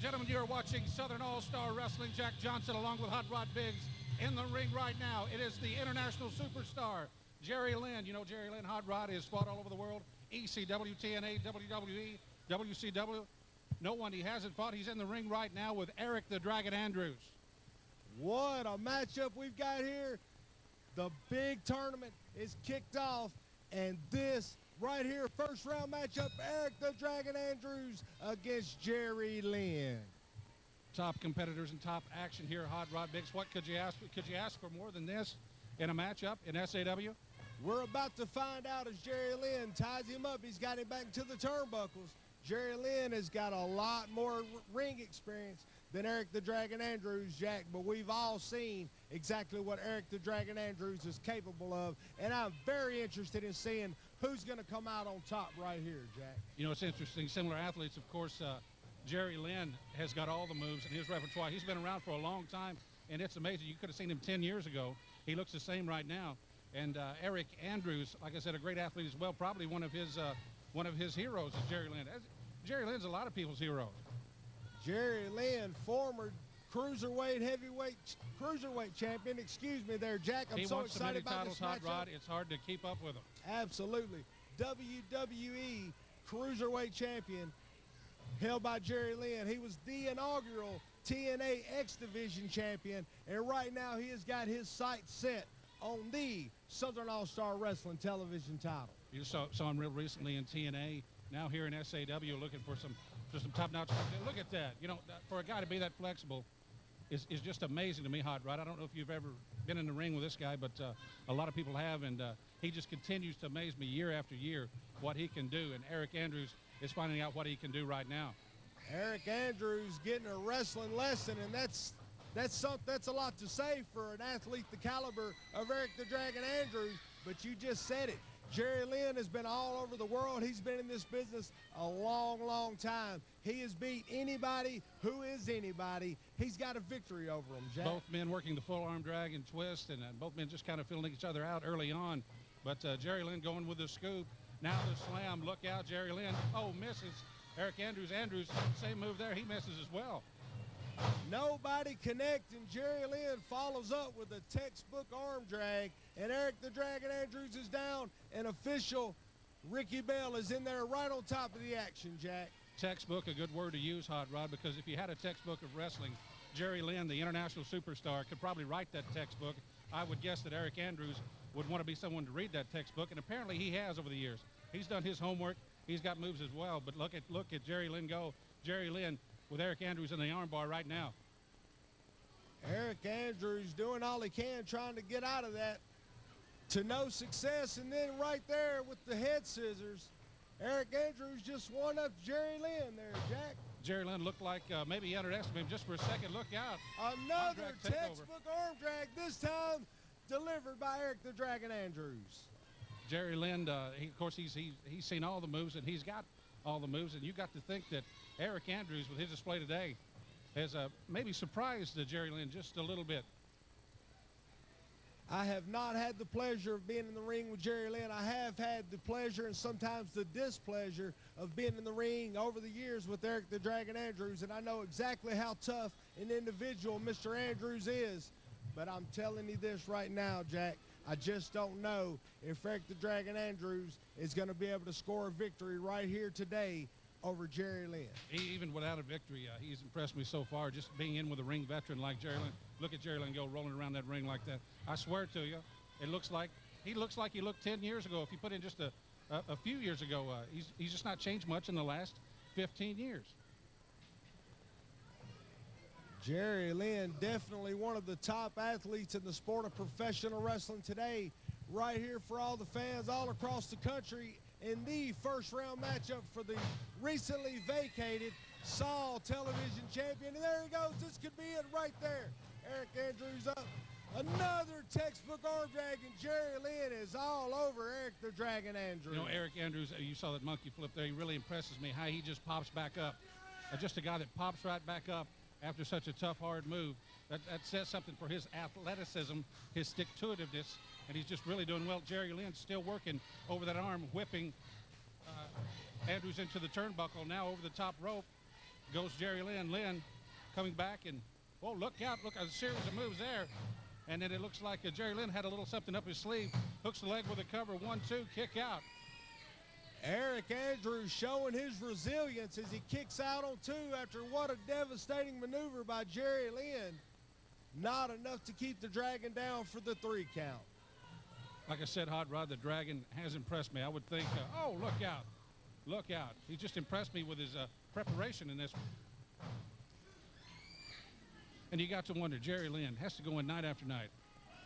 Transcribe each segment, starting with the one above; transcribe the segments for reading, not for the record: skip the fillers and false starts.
gentlemen, you're watching Southern All-Star Wrestling. Jack Johnson along with Hot Rod Biggs in the ring right now. It is the international superstar, Jerry Lynn. You know Jerry Lynn, Hot Rod, has fought all over the world. ECW, TNA, WWE, WCW. No one he hasn't fought. He's in the ring right now with Arrick the Dragon Andrews. What a matchup we've got here. The big tournament is kicked off, and this right here, first round matchup, Arrick the Dragon Andrews against Jerry Lynn. Top competitors and top action here, Hot Rod Biggs. What could you ask? Could you ask for more than this in a matchup in SAW? We're about to find out as Jerry Lynn ties him up. He's got him back to the turnbuckles. Jerry Lynn has got a lot more ring experience than Arrick the Dragon Andrews, Jack, but we've all seen exactly what Arrick the Dragon Andrews is capable of, and I'm very interested in seeing who's going to come out on top right here, Jack. You know, it's interesting. Similar athletes, of course, Jerry Lynn has got all the moves in his repertoire. He's been around for a long time, and it's amazing. You could have seen him 10 years ago. He looks the same right now. And Arrick Andrews, like I said, a great athlete as well. Probably one of his heroes is Jerry Lynn. Jerry Lynn's a lot of people's hero. Jerry Lynn, former cruiserweight champion. Excuse me there, Jack. I'm so excited about this matchup. Hot Rod. It's hard to keep up with him. Absolutely. WWE cruiserweight champion held by Jerry Lynn. He was the inaugural TNA X Division champion, and right now he has got his sights set on the Southern All-Star Wrestling television title. You saw him real recently in TNA. Now here in SAW, looking for some top-notch. Look at that. You know, for a guy to be that flexible is just amazing to me, Hot Rod. I don't know if you've ever been in the ring with this guy, but a lot of people have, and he just continues to amaze me year after year what he can do. And Arrick Andrews is finding out what he can do right now. Arrick Andrews getting a wrestling lesson, and that's a lot to say for an athlete the caliber of Arrick the Dragon Andrews, but you just said it. Jerry Lynn has been all over the world. He's been in this business a long, long time. He has beat anybody who is anybody. He's got a victory over them, Jack. Both men working the full arm drag and twist, and both men just kind of filling each other out early on. But Jerry Lynn going with the scoop. Now the slam. Look out, Jerry Lynn. Oh, misses. Arrick Andrews. Same move there. He misses as well. Nobody connecting. Jerry Lynn follows up with a textbook arm drag, and Arrick the Dragon Andrews is down, and official Ricky Bell is in there right on top of the action, Jack. Textbook, a good word to use, Hot Rod, because if you had a textbook of wrestling, Jerry Lynn, the international superstar, could probably write that textbook. I would guess that Arrick Andrews would want to be someone to read that textbook, and apparently he has over the years. He's done his homework. He's got moves as well, but look at Jerry Lynn go. Jerry Lynn with Arrick Andrews in the armbar right now. Arrick Andrews doing all he can, trying to get out of that to no success, and then right there with the head scissors, Arrick Andrews just won up Jerry Lynn there, Jack. Jerry Lynn looked like maybe he underestimated him just for a second. Look out. Another textbook arm drag, this time delivered by Arrick the Dragon Andrews. Jerry Lynn, of course, he's seen all the moves, and he's got all the moves, and you got to think that Arrick Andrews, with his display today, has maybe surprised Jerry Lynn just a little bit. I have not had the pleasure of being in the ring with Jerry Lynn. I have had the pleasure and sometimes the displeasure of being in the ring over the years with Arrick the Dragon Andrews, and I know exactly how tough an individual Mr. Andrews is. But I'm telling you this right now, Jack, I just don't know if Arrick the Dragon Andrews is going to be able to score a victory right here today over Jerry Lynn. Even without a victory, he's impressed me so far, just being in with a ring veteran like Jerry Lynn. Look at Jerry Lynn go rolling around that ring like that. I swear to you, he looks like he looked 10 years ago. If you put in just a few years ago, he's just not changed much in the last 15 years. Jerry Lynn, definitely one of the top athletes in the sport of professional wrestling today, right here for all the fans all across the country in the first round matchup for the recently vacated Saw television champion. And there he goes. This could be it right there. Arrick Andrews up. Another textbook arm drag, and Jerry Lynn is all over Arrick the Dragon Andrews. You know, Arrick Andrews, you saw that monkey flip there. He really impresses me how he just pops back up. Just a guy that pops right back up after such a tough, hard move. That says something for his athleticism, his stick-to-itiveness, and he's just really doing well. Jerry Lynn still working over that arm, whipping Andrews into the turnbuckle, now over the top rope. goes Jerry Lynn. Lynn coming back, and, oh, look out. Look, a series of moves there. And then it looks like Jerry Lynn had a little something up his sleeve. Hooks the leg with a cover. 1-2, kick out. Arrick Andrews showing his resilience as he kicks out on 2 after what a devastating maneuver by Jerry Lynn. Not enough to keep the Dragon down for the 3 count. Like I said, Hot Rod, the Dragon has impressed me. I would think, oh, look out. Look out. He just impressed me with his preparation in this. And you got to wonder, Jerry Lynn has to go in night after night.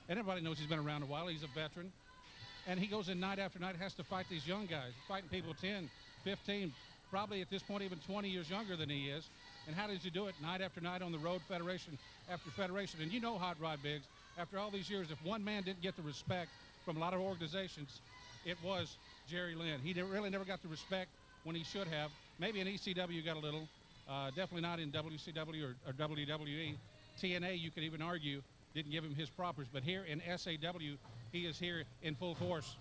And everybody knows he's been around a while. He's a veteran. And he goes in night after night, has to fight these young guys, fighting people 10, 15, probably at this point even 20 years younger than he is. And how does he do it night after night on the road, federation after federation? And you know, Hot Rod Biggs, after all these years, if one man didn't get the respect from a lot of organizations, it was Jerry Lynn. He really never got the respect when he should have. Maybe in ECW got a little, definitely not in WCW or WWE. TNA, you could even argue, didn't give him his propers. But here in SAW, he is here in full force.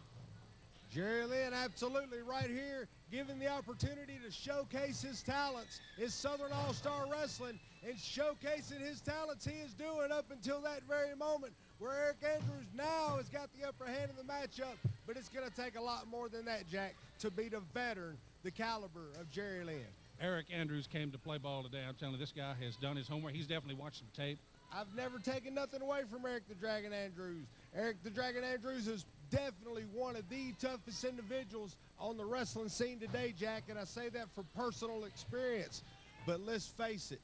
Jerry Lynn absolutely right here, given the opportunity to showcase his talents, his Southern All-Star Wrestling, and showcasing his talents he is doing up until that very moment where Arrick Andrews now has got the upper hand in the matchup. But it's going to take a lot more than that, Jack, to beat a veteran the caliber of Jerry Lynn. Arrick Andrews came to play ball today. I'm telling you, this guy has done his homework. He's definitely watched some tape. I've never taken nothing away from Arrick the Dragon Andrews. Arrick the Dragon Andrews is definitely one of the toughest individuals on the wrestling scene today, Jack, and I say that for personal experience. But let's face it,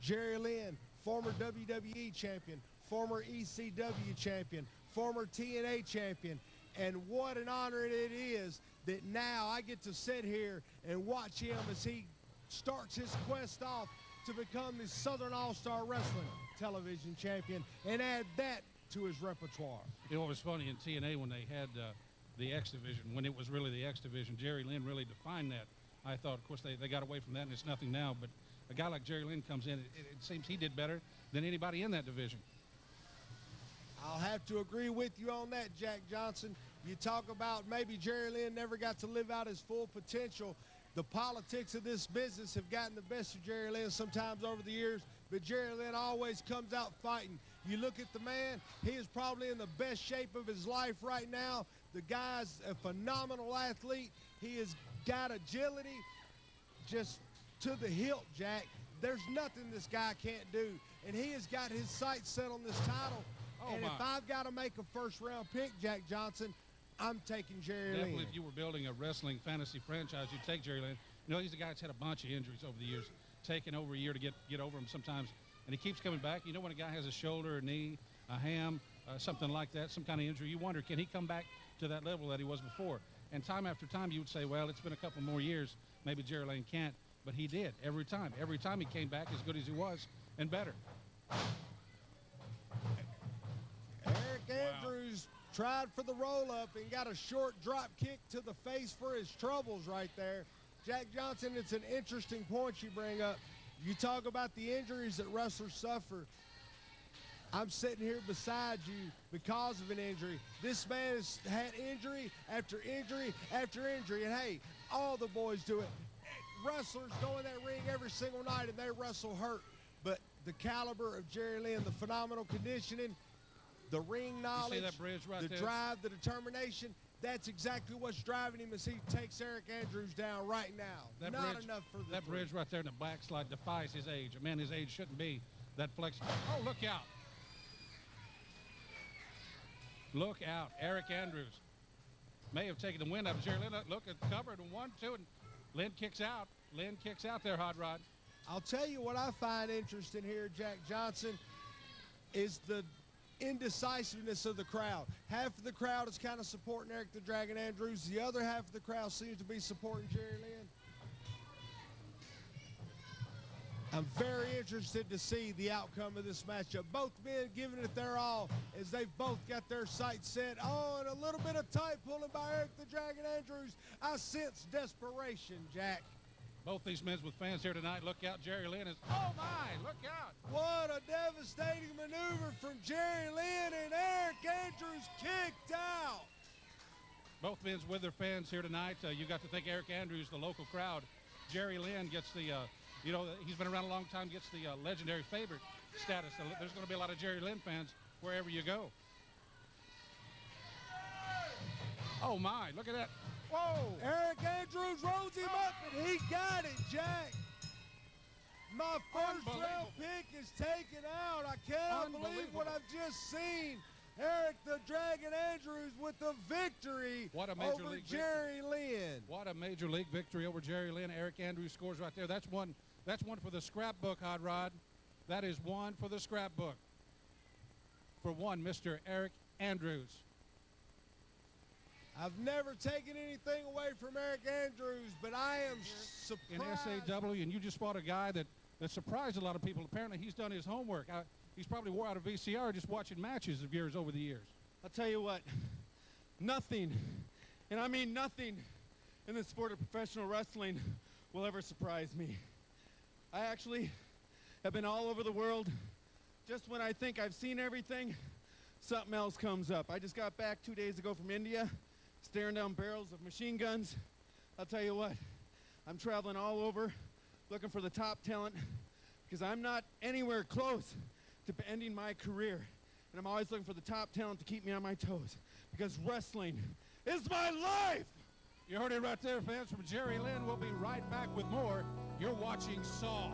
Jerry Lynn, former WWE champion, former ECW champion, former TNA champion, and what an honor it is that now I get to sit here and watch him as he starts his quest off to become the Southern All-Star Wrestling television champion and add that to his repertoire. You know, it was funny in TNA when they had the X Division, when it was really the X Division, Jerry Lynn really defined that. I thought, of course, they got away from that, and it's nothing now. But a guy like Jerry Lynn comes in, it seems he did better than anybody in that division. I'll have to agree with you on that, Jack Johnson. You talk about maybe Jerry Lynn never got to live out his full potential. The politics of this business have gotten the best of Jerry Lynn sometimes over the years, but Jerry Lynn always comes out fighting. You look at the man, he is probably in the best shape of his life right now. The guy's a phenomenal athlete. He has got agility just to the hilt, Jack. There's nothing this guy can't do, and he has got his sights set on this title. Oh, and my. if I've got to make a first-round pick, Jack Johnson, I'm taking Jerry Definitely, Lynn. if you were building a wrestling fantasy franchise, you'd take Jerry Lynn. You know, he's a guy that's had a bunch of injuries over the years, taking over a year to get over them sometimes, and he keeps coming back. You know, when a guy has a shoulder, a knee, a ham, something like that, some kind of injury, you wonder, can he come back to that level that he was before? And time after time, you would say, well, it's been a couple more years. Maybe Jerry Lynn can't, but he did every time. Every time he came back as good as he was and better. Arrick Andrews tried for the roll-up and got a short drop kick to the face for his troubles right there. Jack Johnson, it's an interesting point you bring up. You talk about the injuries that wrestlers suffer. I'm sitting here beside you because of an injury. This man has had injury after injury after injury, and hey, all the boys do it. Wrestlers go in that ring every single night and they wrestle hurt, but the caliber of Jerry Lynn, the phenomenal conditioning, the ring knowledge, You see that bridge right the there? drive, the determination, that's exactly what's driving him as he takes Arrick Andrews down right now. That Not bridge, enough for the That bridge right there in the backslide defies his age. Man, his age shouldn't be that flexible. Oh, look out. Look out. Arrick Andrews may have taken the wind out of Jerry Lynn. Look, it's covered. 1, 2, and Lynn kicks out. Lynn kicks out there, Hot Rod. I'll tell you what I find interesting here, Jack Johnson, is the indecisiveness of the crowd. Half of the crowd is kind of supporting Arrick the Dragon Andrews. The other half of the crowd seems to be supporting Jerry Lynn. I'm very interested to see the outcome of this matchup. Both men giving it their all as they've both got their sights set. Oh, and a little bit of tight pulling by Arrick the Dragon Andrews. I sense desperation, Jack. Both these men with fans here tonight. Look out, Jerry Lynn is, oh my, look out. What a devastating maneuver from Jerry Lynn, and Arrick Andrews kicked out. Both men with their fans here tonight. You got to think Arrick Andrews, the local crowd. Jerry Lynn gets the You know, he's been around a long time, gets the legendary favorite status. So there's going to be a lot of Jerry Lynn fans wherever you go. Oh, my. Look at that. Whoa. Arrick Andrews rolls him up, and he got it, Jack. My first round pick is taken out. I cannot believe what I've just seen. Arrick the Dragon Andrews with the victory over Jerry Lynn. What a major league victory over Jerry Lynn. Arrick Andrews scores right there. That's one for the scrapbook, Hot Rod. That is one for the scrapbook. For one, Mr. Arrick Andrews. I've never taken anything away from Arrick Andrews, but I am surprised. In SAW, and you just fought a guy that surprised a lot of people. Apparently, he's done his homework. He's probably wore out a VCR just watching matches of yours over the years. I'll tell you what, nothing, and I mean nothing, in the sport of professional wrestling will ever surprise me. I actually have been all over the world. Just when I think I've seen everything, something else comes up. I just got back 2 days ago from India, staring down barrels of machine guns. I'll tell you what, I'm traveling all over looking for the top talent because I'm not anywhere close to ending my career. And I'm always looking for the top talent to keep me on my toes because wrestling is my life. You heard it right there, fans, from Jerry Lynn. We'll be right back with more. You're watching SAW.